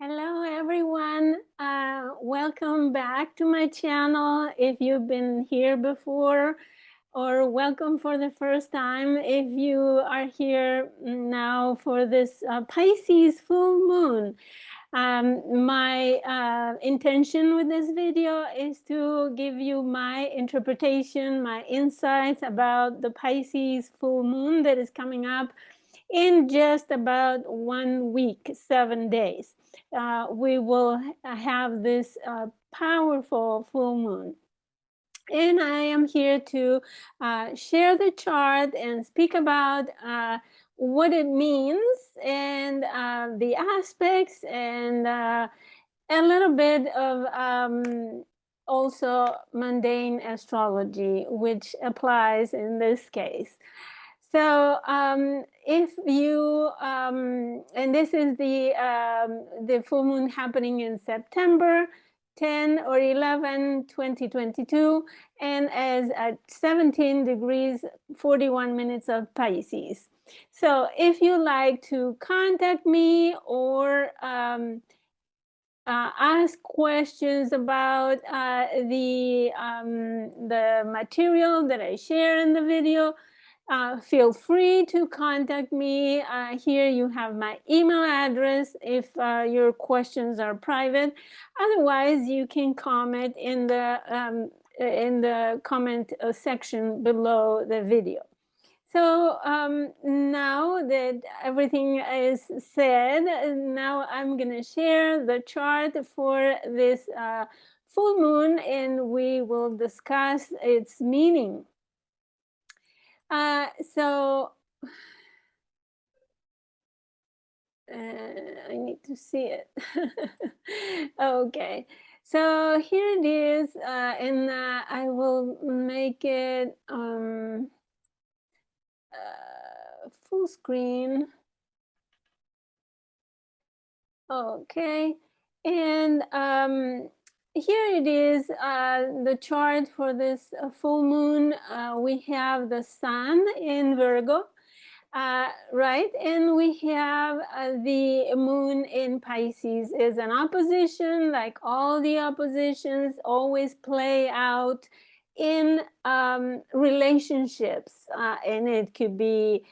Hello everyone, welcome back to my channel if you've been here before, or welcome for the first time if you are here now for this Pisces full moon. My intention with this video is to give you my interpretation, my insights about the Pisces full moon that is coming up in just about 1 week, 7 days. We will have this powerful full moon. And I am here to share the chart and speak about what it means and the aspects and a little bit of also mundane astrology, which applies in this case. So if you, and this is the full moon happening in September 10 or 11, 2022, and as at 17 degrees, 41 minutes of Pisces. So if you like to contact me or ask questions about the material that I share in the video, feel free to contact me. Here you have my email address if your questions are private. Otherwise, you can comment in the comment section below the video. So now that everything is said, now I'm going to share the chart for this full moon, and we will discuss its meaning. So I need to see it. Okay, so here it is, and I will make it full screen. Okay, and here it is, the chart for this full moon. We have the sun in Virgo. Right, and we have the moon in Pisces is an opposition, like all the oppositions always play out in relationships, and it could be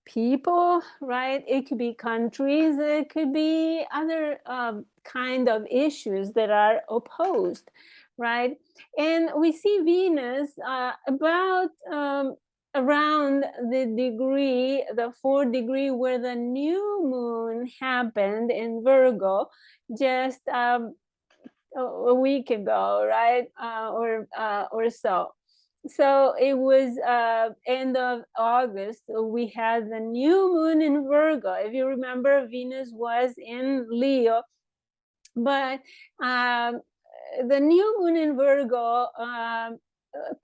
people, right? It could be countries, it could be other kind of issues that are opposed, right? And we see Venus about around the 4th degree where the new moon happened in Virgo just a week ago, right? Or so. So it was end of August. We had the new moon in Virgo. If you remember, Venus was in Leo, but the new moon in Virgo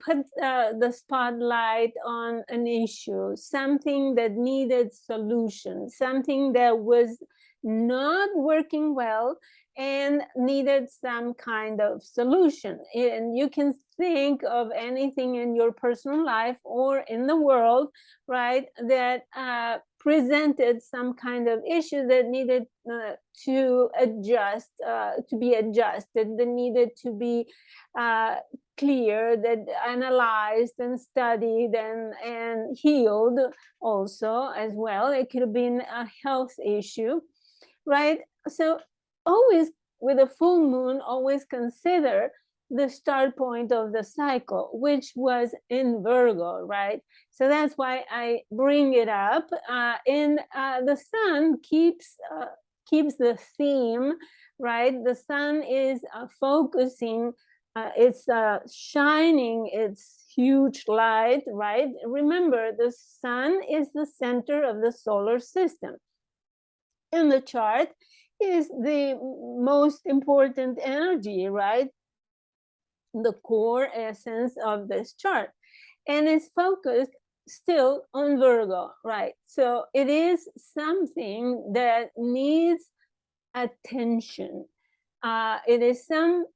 put the spotlight on an issue, something that needed solution, something that was not working well and needed some kind of solution. And you can think of anything in your personal life or in the world, right, that presented some kind of issue that needed to adjust, to be adjusted, that needed to be clear, that analyzed and studied and healed also as well. It could have been a health issue, right? So always with a full moon, always consider the start point of the cycle, which was in Virgo, right? So that's why I bring it up. And the sun keeps the theme, right? The sun is focusing, it's shining its huge light, right? Remember, the sun is the center of the solar system. In the chart is the most important energy, right? The core essence of this chart, and it's focused still on Virgo, right? So it is something that needs attention. It is some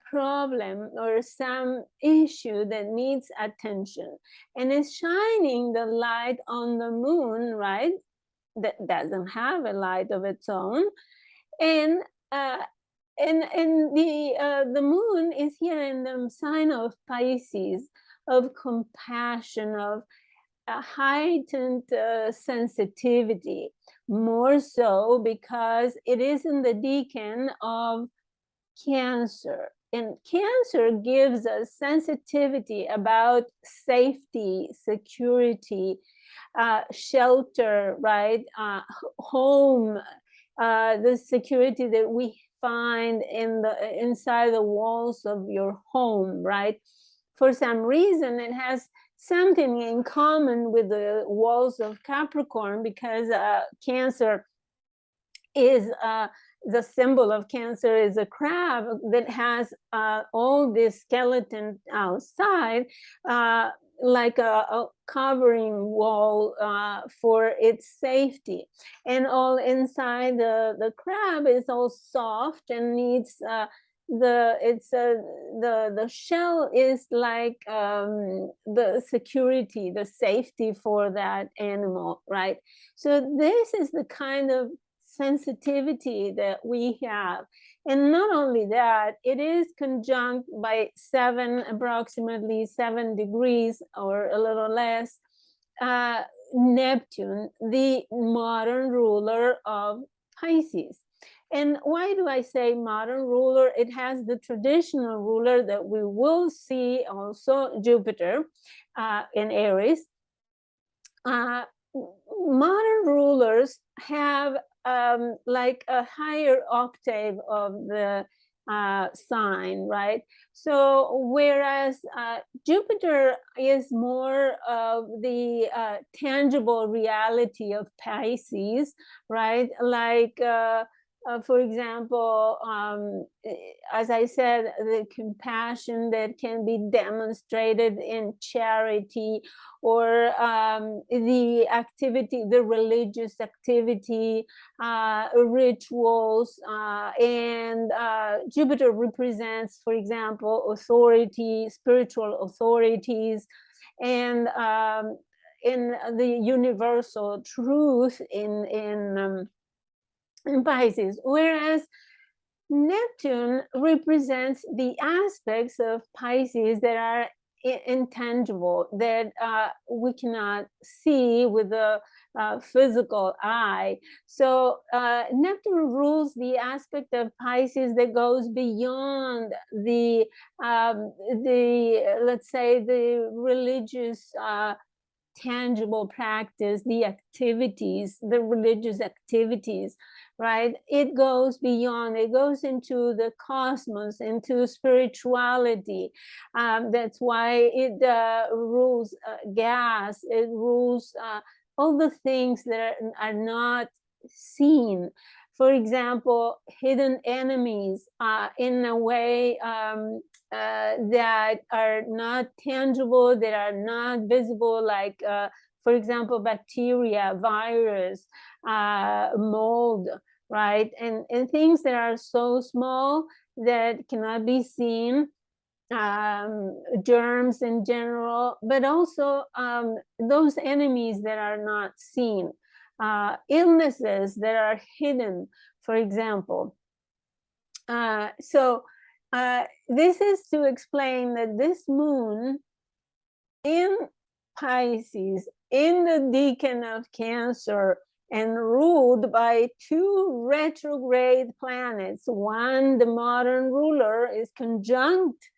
problem or some issue that needs attention, and it's shining the light on the moon, right? That doesn't have a light of its own, And the moon is here in the sign of Pisces, of compassion, of a heightened sensitivity, more so because it is in the decan of Cancer. And Cancer gives us sensitivity about safety, security, shelter, right? Home, the security that we find inside the walls of your home, right? For some reason, it has something in common with the walls of Capricorn, because Cancer is the symbol of Cancer is a crab that has all this skeleton outside, like a covering wall for its safety. And all inside the crab is all soft and needs the shell is like the security, the safety for that animal, right? So this is the kind of sensitivity that we have. And not only that, it is conjunct by approximately 7 degrees or a little less, Neptune, the modern ruler of Pisces. And why do I say modern ruler? It has the traditional ruler that we will see also, Jupiter in Aries. Modern rulers have like a higher octave of the sign, right? So whereas Jupiter is more of the tangible reality of Pisces, right? Like for example, as I said, the compassion that can be demonstrated in charity, or the activity, the religious activity, rituals, and Jupiter represents, for example, authority, spiritual authorities, and in the universal truth in Pisces, whereas Neptune represents the aspects of Pisces that are intangible, that we cannot see with the physical eye. So Neptune rules the aspect of Pisces that goes beyond the let's say, the religious tangible practice, the activities, the religious activities, right? It goes beyond, it goes into the cosmos, into spirituality. That's why it rules gas, it rules all the things that are not seen. For example, hidden enemies, in a way that are not tangible, that are not visible, like, for example, bacteria, virus, mold, right? And things that are so small that cannot be seen, germs in general, but also those enemies that are not seen, illnesses that are hidden, for example. So this is to explain that this moon in Pisces, in the decan of Cancer, and ruled by 2 retrograde planets. One, the modern ruler, is conjunct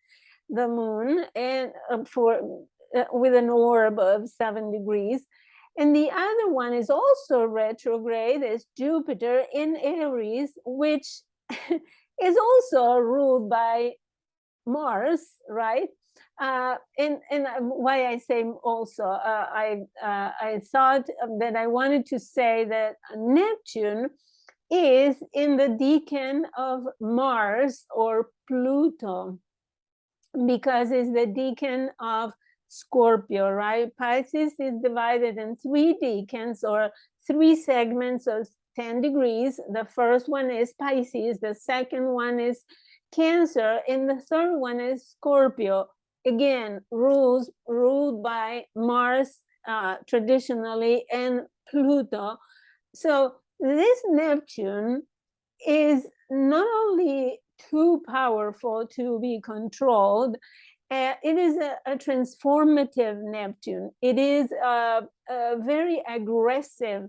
the moon, and with an orb of 7 degrees. And the other one is also retrograde, is Jupiter in Aries, which is also ruled by Mars, right? And why I say also, I thought that I wanted to say that Neptune is in the decan of Mars or Pluto, because it's the decan of Scorpio, right? Pisces is divided in 3 decans, or 3 segments of 10 degrees. The first one is Pisces, the second one is Cancer, and the third one is Scorpio. Again, ruled by Mars traditionally, and Pluto. So this Neptune is not only too powerful to be controlled, it is a transformative Neptune. It is a very aggressive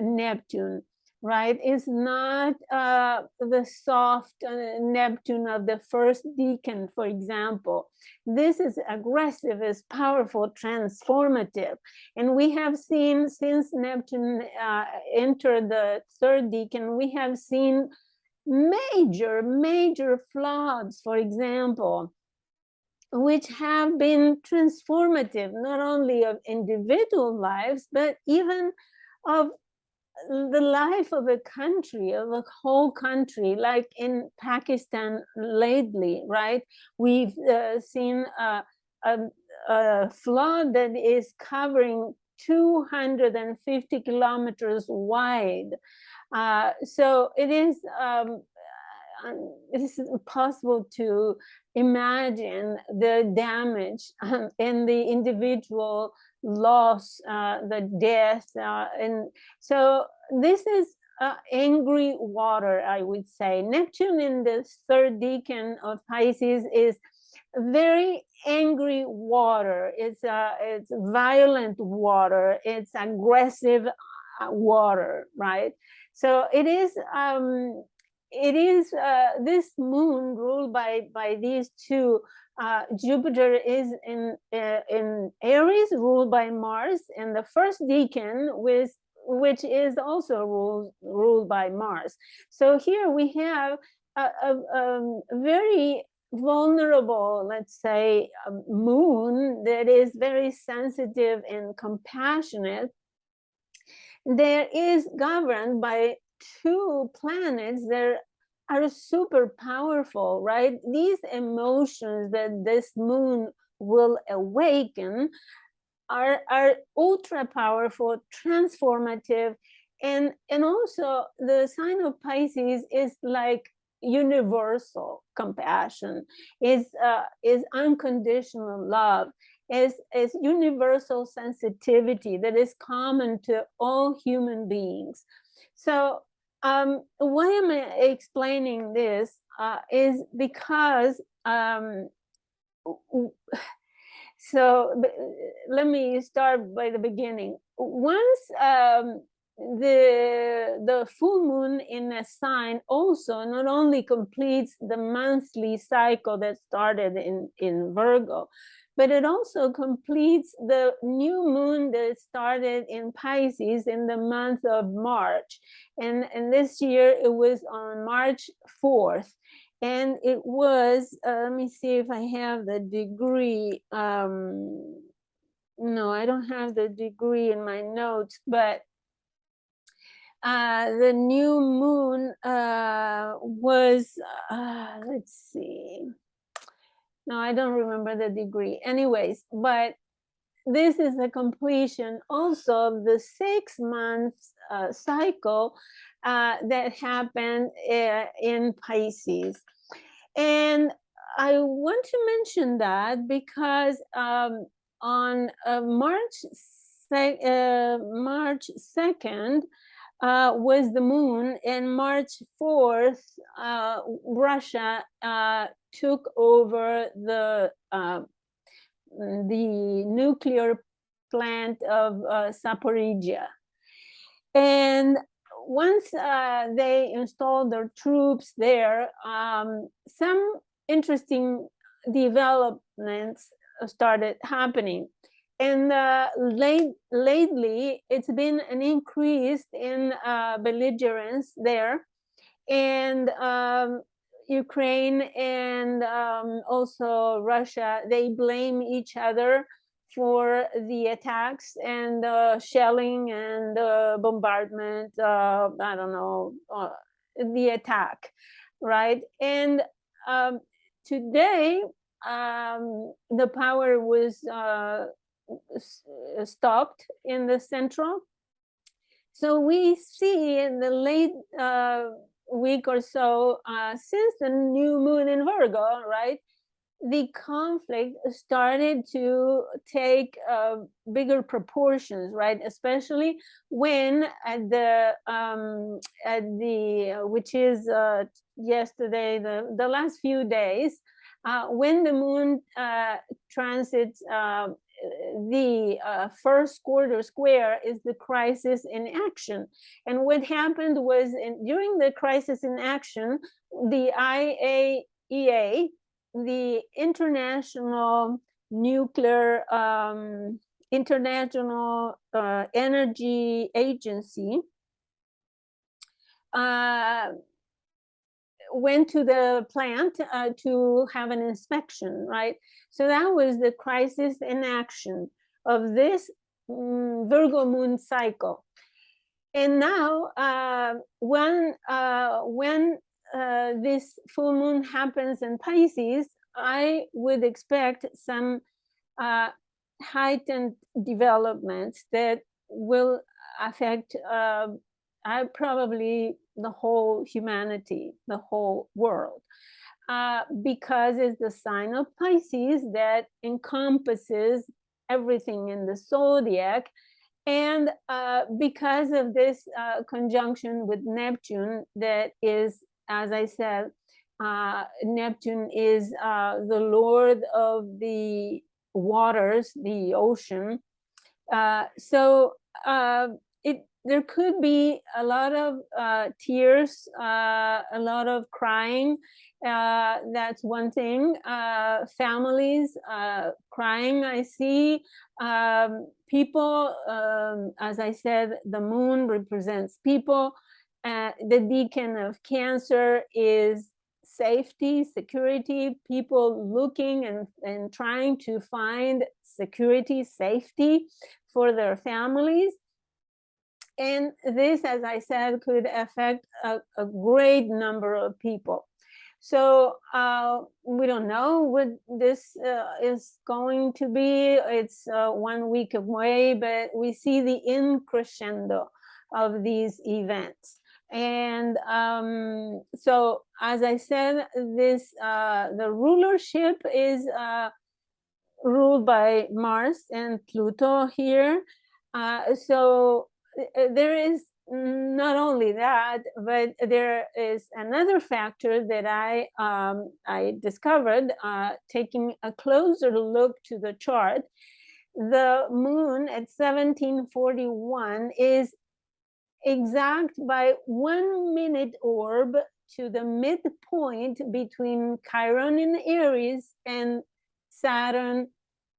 Neptune, right? It's not the soft Neptune of the first decan, for example. This is aggressive, is powerful, transformative. And we have seen, since Neptune entered the third decan, we have seen major floods, for example, which have been transformative, not only of individual lives, but even of the life of a country, of a whole country, like in Pakistan lately, right? We've seen a flood that is covering 250 kilometers wide. So it is impossible to imagine the damage and the individual loss, the death, and so this is angry water, I would say. Neptune in the third decan of Pisces is very angry water. It's violent water. It's aggressive water, right? So it is this moon ruled by these two. Jupiter is in Aries, ruled by Mars, and the first decan, which is also ruled by Mars. So here we have a very vulnerable, let's say, moon that is very sensitive and compassionate. There is governed by two planets that are super powerful, right? These emotions that this moon will awaken are ultra powerful, transformative, and also the sign of Pisces is like universal compassion, is unconditional love, is universal sensitivity that is common to all human beings. So why am I explaining this? Is because so let me start by the beginning. Once the full moon in a sign also not only completes the monthly cycle that started in Virgo, but it also completes the new moon that started in Pisces in the month of March. And this year it was on March 4th. And it was, let me see if I have the degree. No, I don't have the degree in my notes, but the new moon was, let's see. No, I don't remember the degree. Anyways, but this is the completion also of the 6 months cycle that happened in Pisces. And I want to mention that because on March 2nd was the moon, and March 4th, Russia took over the nuclear plant of Zaporizhia. And once they installed their troops there, some interesting developments started happening. And lately, it's been an increase in belligerence there. And Ukraine and also Russia, they blame each other for the attacks and shelling and bombardment, I don't know, the attack, right? And today, the power was stopped in the central. So we see in the late week or so, since the new moon in Virgo, right? the conflict started to take bigger proportions, right? Especially when at the which is yesterday, the last few days, when the moon transits the first quarter square, is the crisis in action. And what happened was, during the crisis in action, the IAEA, the International Nuclear International Energy Agency, went to the plant to have an inspection, right? So that was the crisis in action of this Virgo moon cycle. And now, when this full moon happens in Pisces, I would expect some heightened developments that will affect probably the whole humanity, the whole world, because it's the sign of Pisces that encompasses everything in the zodiac. And because of this conjunction with Neptune, that is, as I said, Neptune is the lord of the waters, the ocean. So there could be a lot of tears, a lot of crying. That's one thing. Families crying. I see people. As I said, the moon represents people. The decan of Cancer is safety, security, people looking and trying to find security, safety for their families. And this, as I said, could affect a great number of people. So we don't know what this is going to be. It's 1 week away, but we see the increscendo of these events. And so, as I said, this the rulership is ruled by Mars and Pluto here. So there is not only that, but there is another factor that I discovered taking a closer look to the chart. The moon at 1741 is exact by 1 minute orb to the midpoint between Chiron in Aries and Saturn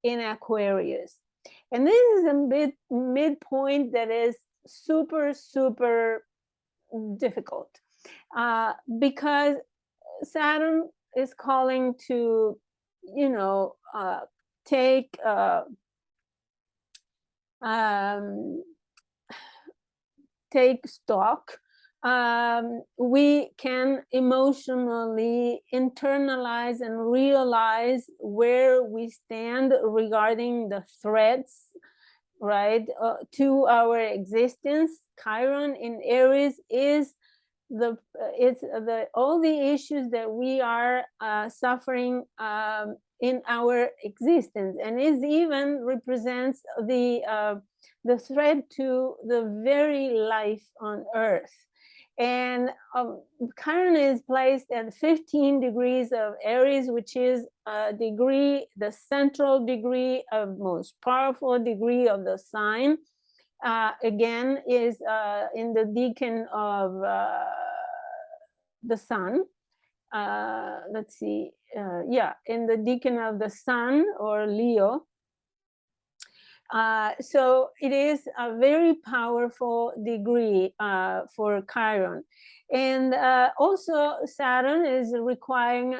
in Aquarius. And this is a midpoint that is super, super difficult because Saturn is calling to, take take stock. We can emotionally internalize and realize where we stand regarding the threats, right, to our existence. Chiron in Aries is all the issues that we are suffering in our existence, and it even represents the threat to the very life on Earth. And Chiron is placed at 15 degrees of Aries, which is a degree, the central degree of most powerful degree of the sign. Again, is in the decan of the sun. Let's see, in the decan of the sun, or Leo. So it is a very powerful degree for Chiron. And also Saturn is requiring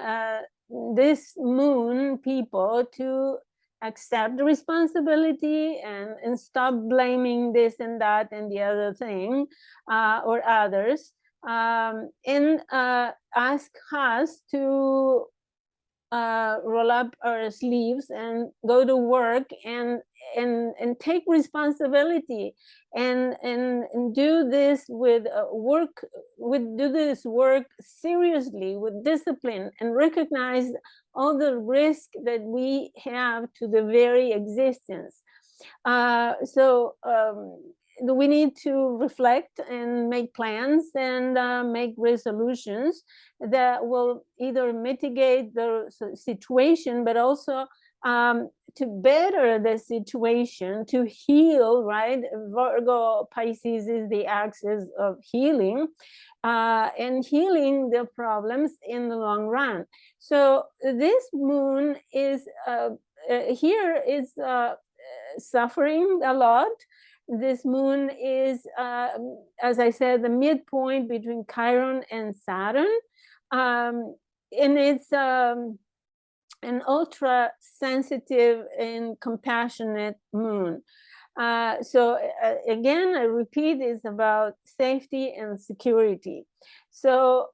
this moon people to accept responsibility and stop blaming this and that and the other thing or others, and ask us to roll up our sleeves and go to work and take responsibility and do this with do this work seriously with discipline and recognize all the risk that we have to the very existence. So we need to reflect and make plans and make resolutions that will either mitigate the situation, but also to better the situation, to heal, right? Virgo Pisces is the axis of healing, and healing the problems in the long run. So this moon is here is suffering a lot. This moon is, as I said, the midpoint between Chiron and Saturn. And it's an ultra sensitive and compassionate moon. So again, I repeat, it's about safety and security. So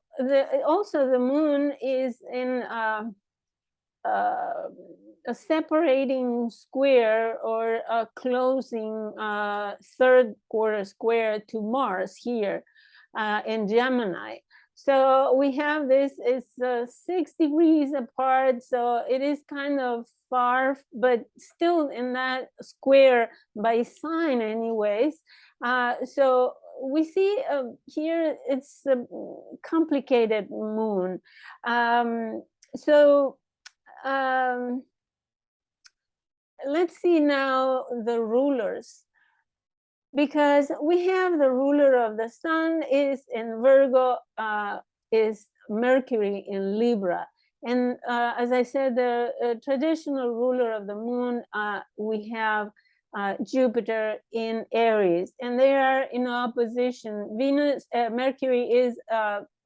also the moon is in a separating square or a closing third quarter square to Mars here in Gemini. So we have this, it's 6 degrees apart, so it is kind of far, but still in that square by sign anyways. So we see here it's a complicated moon. Let's see now the rulers, because we have the ruler of the sun is in Virgo, is Mercury in Libra. And as I said, the traditional ruler of the moon, we have Jupiter in Aries, and they are in opposition. Mercury is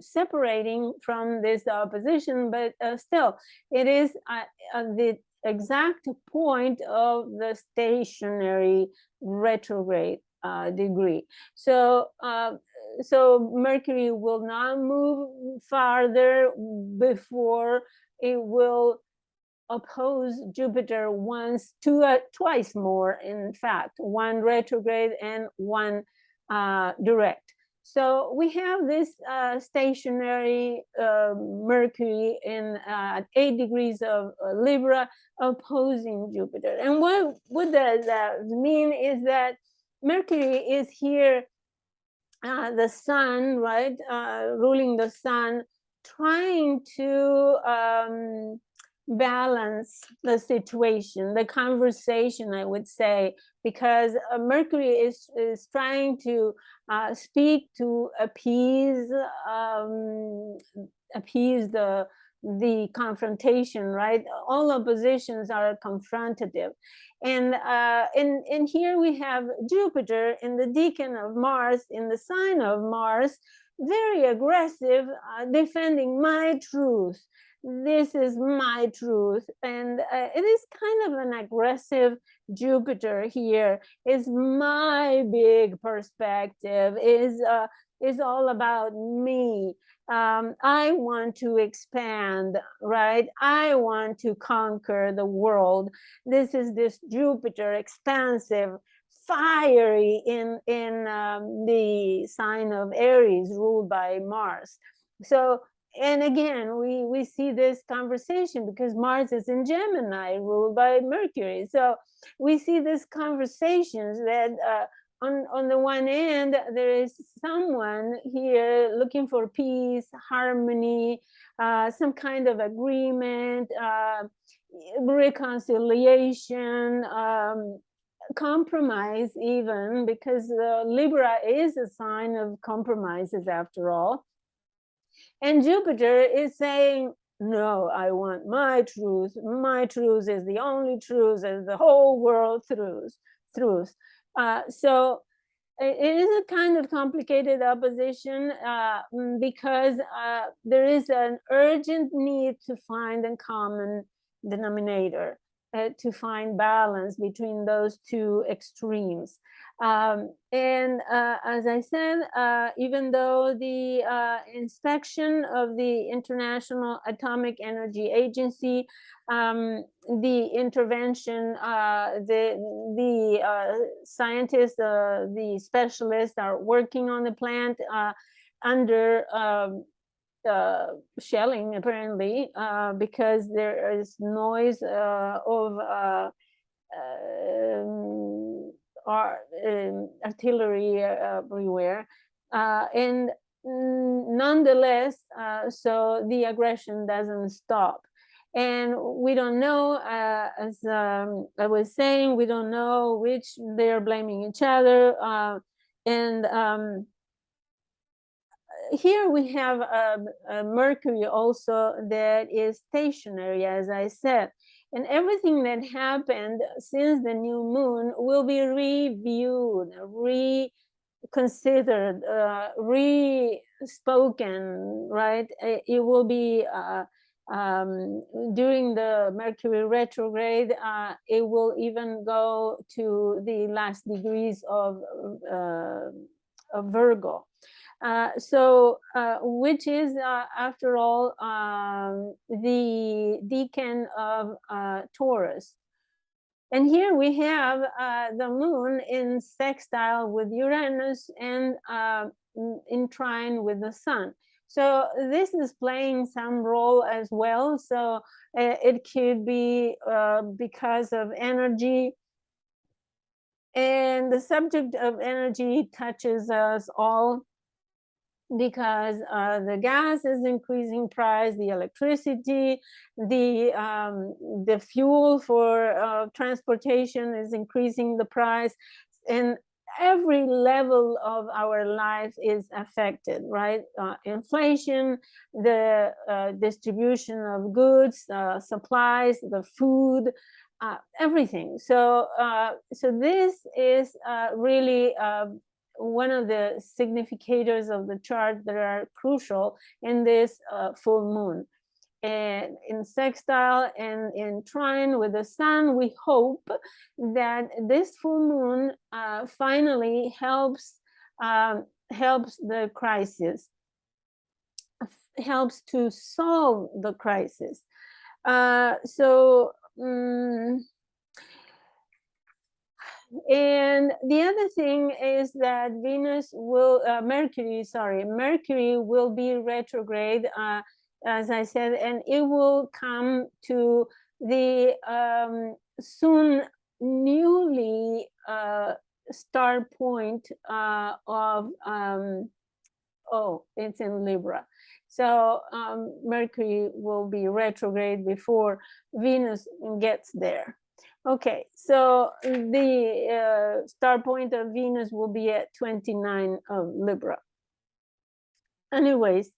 separating from this opposition, but still, it is the exact point of the stationary retrograde degree. So Mercury will not move farther before it will oppose Jupiter twice more, in fact, one retrograde and one direct. So we have this stationary Mercury in 8 degrees of Libra opposing Jupiter. And what does that mean is that Mercury is here, the sun, right, ruling the sun, trying to balance the situation, the conversation, I would say, because Mercury is trying to speak to appease the confrontation, right? All oppositions are confrontative, and here we have Jupiter in the decan of Mars, in the sign of Mars, very aggressive, defending my truth. This is my truth, and it is kind of an aggressive Jupiter here. Is my big perspective, is all about me. I want to expand, right? I want to conquer the world. This is this Jupiter, expansive, fiery in the sign of Aries, ruled by Mars. So, and again, we see this conversation because Mars is in Gemini, ruled by Mercury. So we see these conversations that on the one end, there is someone here looking for peace, harmony, some kind of agreement, reconciliation, compromise even, because Libra is a sign of compromises after all. And Jupiter is saying, no, I want my truth. My truth is the only truth, is the whole world truth. So it is a kind of complicated opposition because there is an urgent need to find a common denominator. to find balance between those two extremes. And as I said, even though the inspection of the International Atomic Energy Agency, the intervention, the scientists, the specialists are working on the plant under shelling, apparently, because there is noise of artillery everywhere, and nonetheless, so the aggression doesn't stop. And we don't know, as I was saying, we don't know which they're blaming each other, and here we have a Mercury also that is stationary, as I said, and everything that happened since the new moon will be reviewed, reconsidered, re-spoken, right? It will be during the Mercury retrograde. It will even go to the last degrees of Virgo. Which is, after all, the decan of Taurus. And here we have the moon in sextile with Uranus and in trine with the sun. So this is playing some role as well. So it could be because of energy. And the subject of energy touches us all, because the gas is increasing price, the electricity, the fuel for transportation is increasing the price, and every level of our life is affected, right? Inflation, the distribution of goods, supplies, the food, everything. So this is really one of the significators of the chart that are crucial in this full moon. And in sextile and in trine with the sun, we hope that this full moon finally helps the crisis, helps to solve the crisis. And the other thing is that Mercury will be retrograde, as I said, and it will come to the soon newly star point of, it's in Libra. So Mercury will be retrograde before Venus gets there. Okay, so the star point of Venus will be at 29 of Libra. Anyways,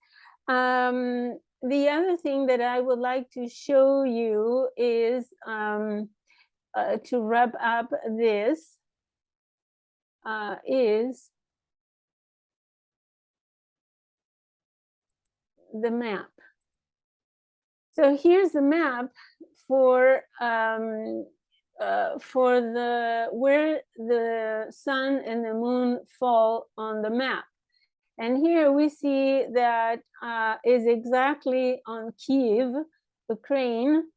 the other thing that I would like to show you is, to wrap up this, is the map. So here's the map for where the sun and the moon fall on the map. And here we see that is exactly on Kiev, Ukraine.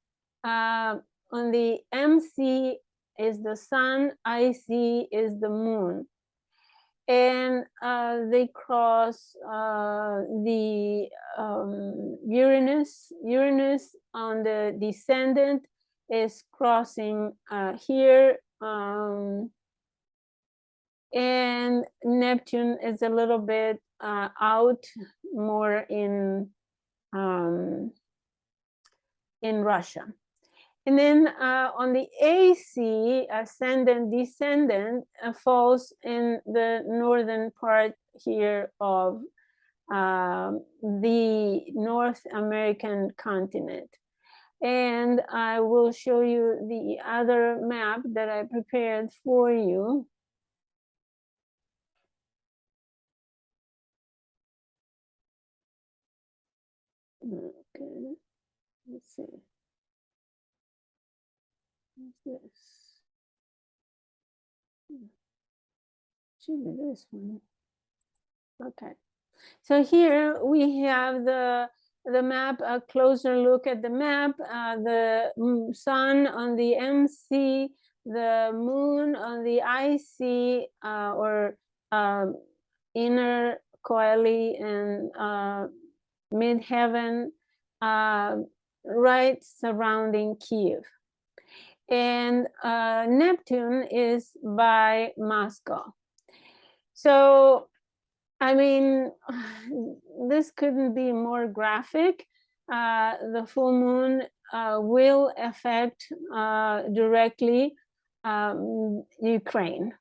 On the MC is the sun, IC is the moon. And they cross the Uranus. Uranus on the descendant is crossing here, and Neptune is a little bit out, more in Russia. And then on the AC, ascendant, descendant falls in the northern part here of the North American continent. And I will show you the other map that I prepared for you. Okay, let's see. What's this? Should be this one. Okay. So here we have the map, a closer look at the map, the sun on the MC, the moon on the IC, or inner coeli and midheaven, right surrounding Kiev. And Neptune is by Moscow. So I mean, this couldn't be more graphic. The full moon will affect directly Ukraine.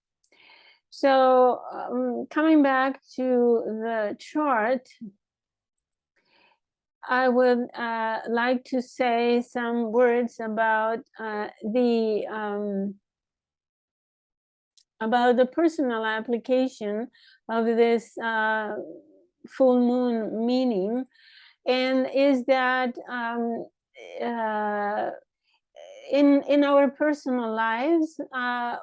So coming back to the chart, I would like to say some words about the personal application of this full moon meaning, and is that in our personal lives,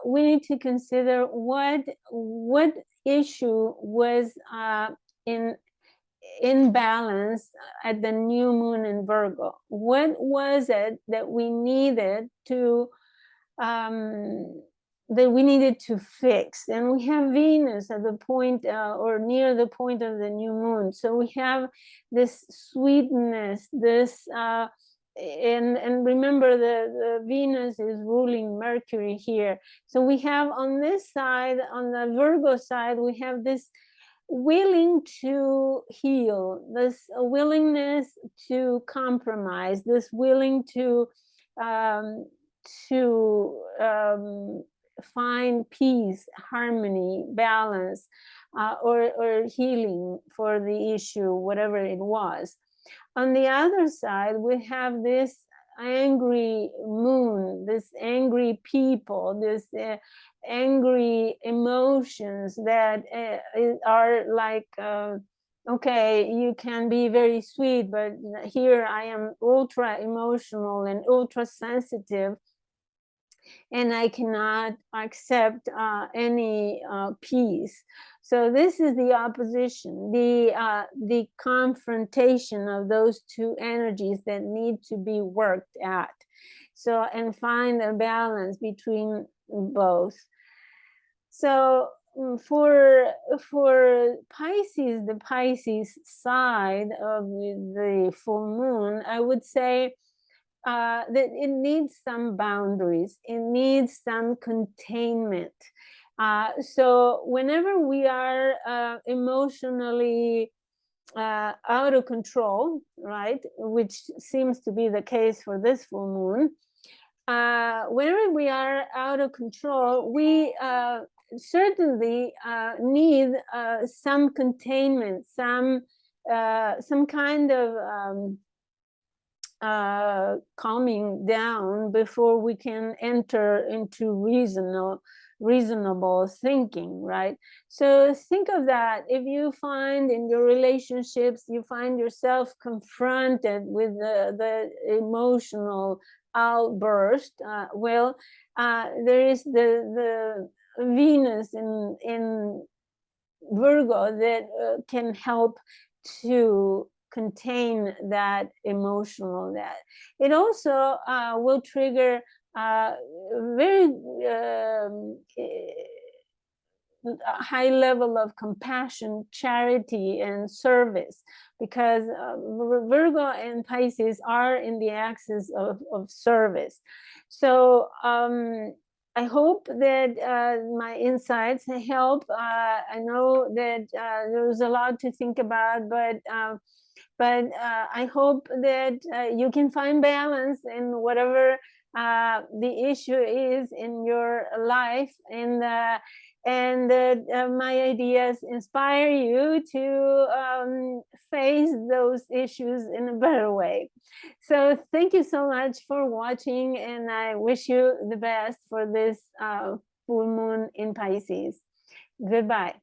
we need to consider what issue was in balance at the new moon in Virgo. What was it that we needed to fix? And we have Venus at the point or near the point of the new moon. So we have this sweetness, this and remember the Venus is ruling Mercury here. So we have on this side, on the Virgo side, we have this willing to heal, this willingness to compromise, this willing to find peace, harmony, balance, or healing for the issue, whatever it was. On the other side, we have this angry moon, this angry people, this angry emotions that are like, okay, you can be very sweet, but here I am ultra emotional and ultra sensitive, and I cannot accept any peace. So this is the opposition, the confrontation of those two energies that need to be worked at. So, and find a balance between both. So for Pisces, the Pisces side of the full moon, I would say that it needs some boundaries, it needs some containment. So whenever we are emotionally out of control, right, which seems to be the case for this full moon, whenever we are out of control, we certainly need some containment, some kind of calming down before we can enter into reasonable thinking, right? So think of that. If you find in your relationships, you find yourself confronted with the emotional outburst, there is the Venus in Virgo that can help to contain that emotional. That it also will trigger very high level of compassion, charity, and service, because Virgo and Pisces are in the axis of service. So I hope that my insights help. I know that there's a lot to think about, but I hope that you can find balance in whatever the issue is in your life, and that my ideas inspire you to face those issues in a better way. So thank you so much for watching, and I wish you the best for this full moon in Pisces. Goodbye.